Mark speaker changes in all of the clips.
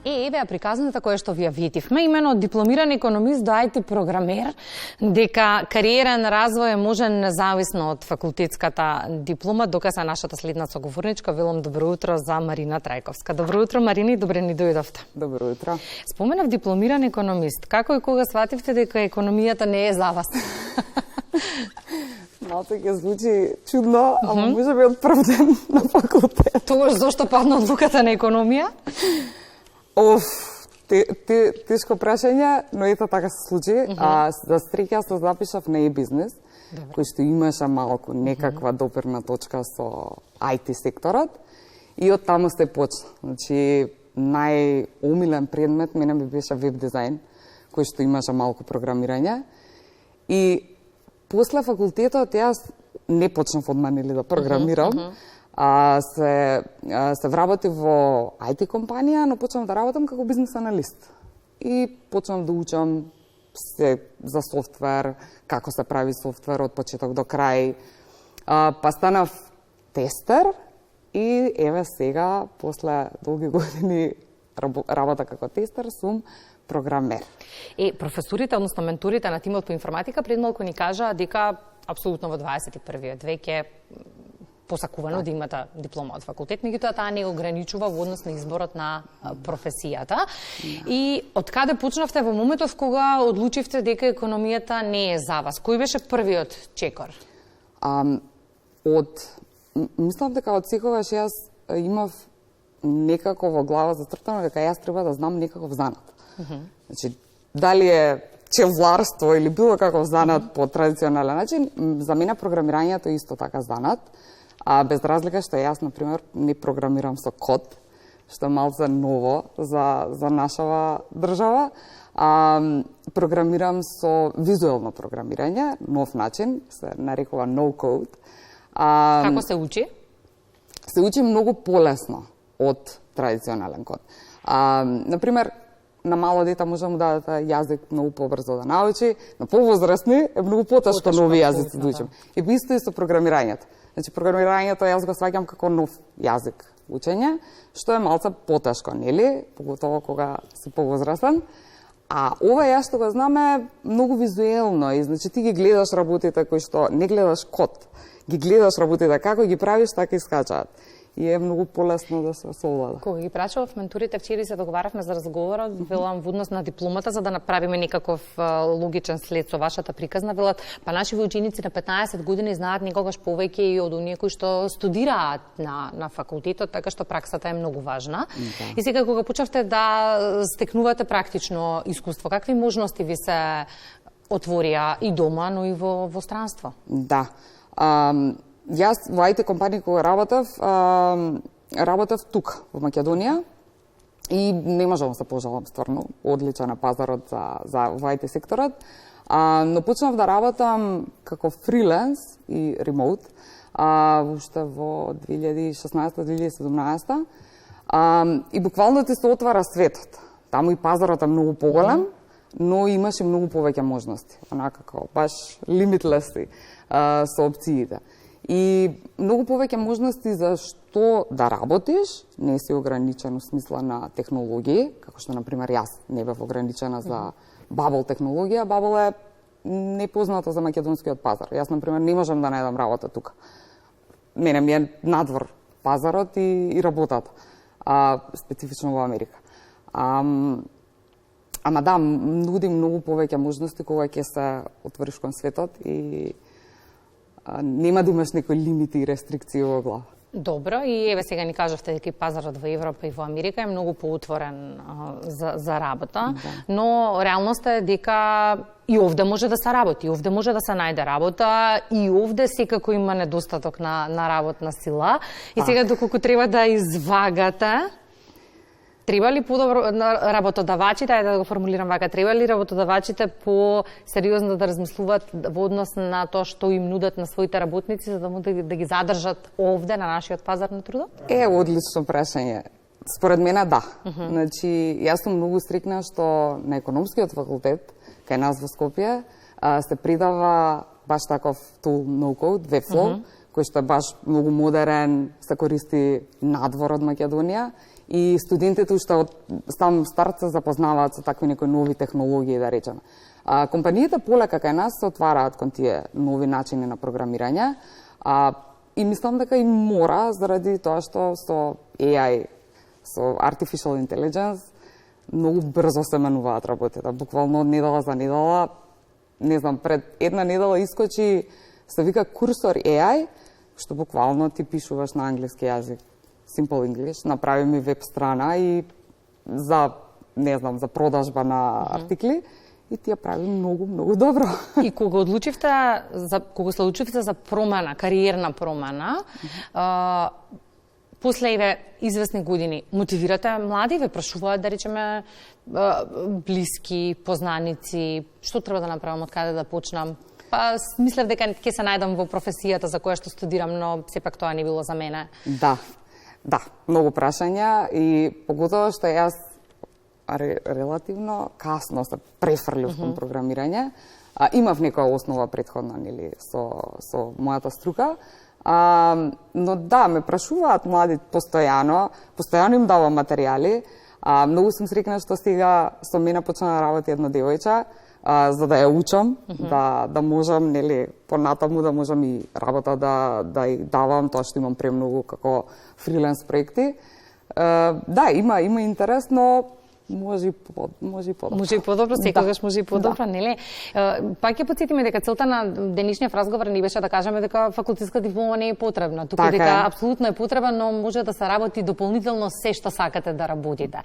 Speaker 1: Еве ја приказната која што ви ја видивме, имено од дипломиран економист до IT програмер, дека кариерен развој е можен независно од факултетската диплома, докаса нашата следна соговорничка велам добро утро за Марина Трајковска. Добро утро Марина и добре ни дојдовте.
Speaker 2: Добро утро.
Speaker 1: Споменав дипломиран економист. Како и кога свативте дека економијата не е за вас?
Speaker 2: Малце ќе звучи чудно, ама може би од прв ден на факултет.
Speaker 1: Тогаш зошто падна одлуката на економија?
Speaker 2: Тешко прашање, но ето така се случи. За среќа се запишав на e-бизнес, кој што имаше малку некаква допирна точка со IT секторот и од таму се почна. Значи, најомилен предмет мене ми беше веб дизајн, кој што имаше малку програмирање. И после факултетот јас не почнав одма да програмирам, се вработив во IT компанија, но почнав да работам како бизнес аналист. И почнав да учам се за софтвер, како се прави софтвер од почеток до крај. Па станав тестер и еве сега, после долги години работа како тестер, сум програмер.
Speaker 1: Професорите, односно менторите на тимот по информатика пред малку ни кажа дека апсолутно во 21. век е посакувано да имате диплома од факултет, меѓутоа таа не ограничува во однос на изборот на професијата. И од каде почнавте во моментот кога одлучивте дека економијата не е за вас? Кој беше првиот чекор?
Speaker 2: Мислам дека од секогаш јас имав некако во глава зацртано дека јас треба да знам некаков занат. Значи, дали е чевларство или било каков занат по традиционален начин, за мене програмирањето е исто така занат. Без разлика што јас, например, не програмирам со код, што е малце ново за нашава држава. Програмирам со визуелно програмирање, нов начин, се нарекува no code.
Speaker 1: Како се учи?
Speaker 2: Се учи многу полесно од традиционален код. Например, на мало дете може да му дадете јазик многу побрзо да научи, на повозрастни е многу потешко нови јазици да учим. И исто и со програмирањето. Значи, програмирањето јас го сваќам како нов јазик учење, што е малце потешко, нели? Поготово кога си повозрастен. А ова јас што го знам е многу визуелно и значи ти ги гледаш работите кои што не гледаш код, ги гледаш работите како ги правиш, така и скачаат. И е многу полесно да се совлада.
Speaker 1: Кога ги прашував менторите вчера се договаравме за разговорот, велам во однос на дипломата за да направиме некаков логичен след со вашата приказна, велат па нашиве ученици на 15 години знаат некогаш повеќе и од оние кои што студираат на факултетот, така што праксата е многу важна. Да. И сега кога почнавте да стекнувате практично искуство, какви можности ви се отворија и дома, но и во странство?
Speaker 2: Да. Јас во IT компанија кога работев тук, во Македонија, и не можам да се пожалам, стварно, одличен е пазарот за IT секторот, но почнав да работам како фриленс и ремоут, уште во 2016-2017, и буквално ти се отвара светот. Таму и пазарот е многу поголем, но имаше многу повеќе можности, онака како баш limitless со опциите. И многу повеќе можности за што да работиш, не си ограничен во смисла на технологии, како што, например, јас не бев ограничена за Bubble технологија. Bubble е непозната за македонскиот пазар. Јас, например, не можам да најдам работа тука. Мене ми е надвор пазарот и работата, специфично во Америка. Ама да, нуди многу повеќе можности кога ќе се отвориш кон светот и нема да имаш некои лимити и рестрикции во глава.
Speaker 1: Добро, и еве сега ни кажавте дека и пазарот во Европа и во Америка е многу поотворен за работа, да. Но реалноста е дека и овде може да се работи, и овде може да се најде работа, и овде секако има недостаток на работна сила. И сега доколку треба да извагате, треба ли подобро работодавачите, ајде да го формулирам вака, треба ли работодавачите по-сериозно да размислуваат во однос на тоа што им нудат на своите работници за да ги задржат овде на нашиот пазар на трудот?
Speaker 2: Одлично прашање. Според мене да. Значи, јас сум многу среќна што на економскиот факултет кај нас во Скопје се придава баш таков tool no code, Webflow, кој што е баш многу модерен, се користи надвор од Македонија и студентите уште од сам старт се запознаваат со такви некои нови технологии, да речеме. Компаниите полека кај нас се отвараат кон тие нови начини на програмирање, и мислам дека и мора, заради тоа што со AI, со Artificial Intelligence, многу брзо се менуваат работите. Буквално од недела за недела, не знам, пред една недела искочи, се вика курсор AI, што буквално ти пишуваш на англиски јазик, Simple English, направи ми веб страна и за, не знам, за продажба на артикли, и ти ја прави многу, многу добро.
Speaker 1: И кога се одлучивте за промена, кариерна промена, после еве известни години, мотивирате млади, ве прашуваат, да речеме, блиски, познаници, што треба да направам, од каде да почнам? Па мислев дека ќе се најдам во професијата за која што студирам, но сепак тоа не било за мене.
Speaker 2: Да, многу прашања и поготово што јас релативно касно се префрлив кон програмирање. Имав некоја основа претходна, нели, со мојата струка, но да, ме прашуваат млади постојано им давам материјали. Многу сум среќна што сега со мене почна да работи една девојча, за да ја учам, да можам, нели, понатаму да можам и работа да ја давам, тоа што имам премногу како фриленс проекти. Да, има интерес, но може и подобро.
Speaker 1: Може и подобро, секогаш може и подобро, нели? Пак ќе потсетиме дека целта на денешниот разговор не беше да кажеме дека факултетска диплома не е потребна. Тука дека апсолутно е потребна, но може да се работи дополнително се што сакате да работите.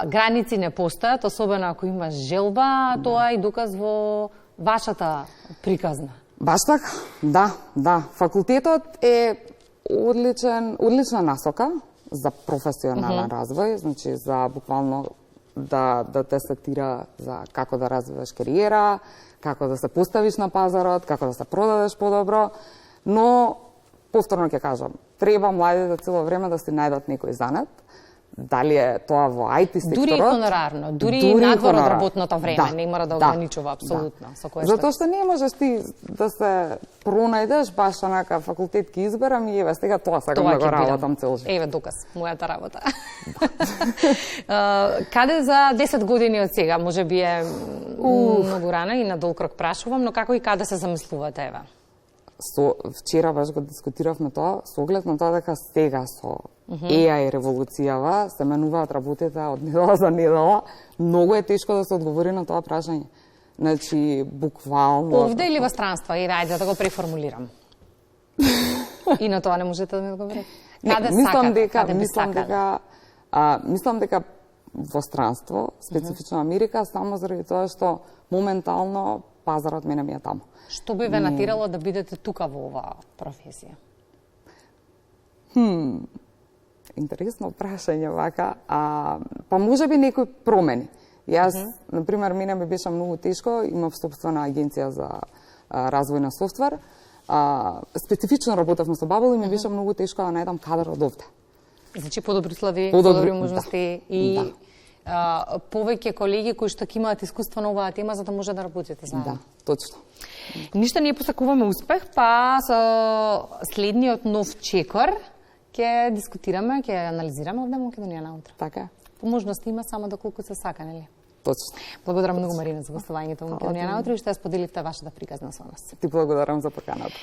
Speaker 1: Граници не постојат, особено ако имаш желба, тоа е доказ во вашата приказна.
Speaker 2: Баш така, да. Факултетот е одлична насока за професионален развој, значи за буквално да те сетира за како да развиваш кариера, како да се поставиш на пазарот, како да се продадеш подобро, но повторно ќе кажам, треба младите цело време да си најдат некој занат, дали е тоа во IT секторот.
Speaker 1: Дури и хонорарно, дури надвор од работното време, не мора да ограничува апсолутно.
Speaker 2: Затоа што не можеш ти да се пронајдеш баш онака факултет ки изберам и еве сега тоа сакам да го работам цел живот.
Speaker 1: Еве доказ, мојата работа. Каде за 10 години од сега, можеби е многу рано и на долг рок прашувам, но како и каде се замислувате, еве?
Speaker 2: Вчера баш го дискутиравме тоа, со оглед на тоа дека сега со AI револуцијава се менуваат работите од недела за недела, многу е тешко да се одговори на тоа прашање. Значи, буквално...
Speaker 1: Овде или во странство? Ајде да го преформулирам. И на тоа не можете да ми одговорите. Каде сакате?
Speaker 2: Мислам дека во странство, специфично Америка, само заради тоа што моментално пазарот мене ми е таму.
Speaker 1: Што би ве натирало да бидете тука во оваа професија?
Speaker 2: Интересно прашање вака. Па може би некои промени. Јас, например, мене ми беше многу тешко, имав собствена агенција за развој на софтвер. Специфично работевме со Bubble и ми беше многу тешко да најдам кадар од овде.
Speaker 1: Значи подобри услови, подобри можности и повеќе колеги кои што ќе имаат искуство на оваа тема за да може да работите заедно.
Speaker 2: Да, точно.
Speaker 1: Ништо не посакуваме успех, па со следниот нов чекор ќе дискутираме, ќе анализираме овде Македонија наутро.
Speaker 2: Така.
Speaker 1: По можности има само доколку се сака, нели?
Speaker 2: Точно.
Speaker 1: Благодарам многу, Марина, за гостувањето во Македонија наутро и што ја споделивте вашата приказна со нас.
Speaker 2: Ти благодарам за поканата.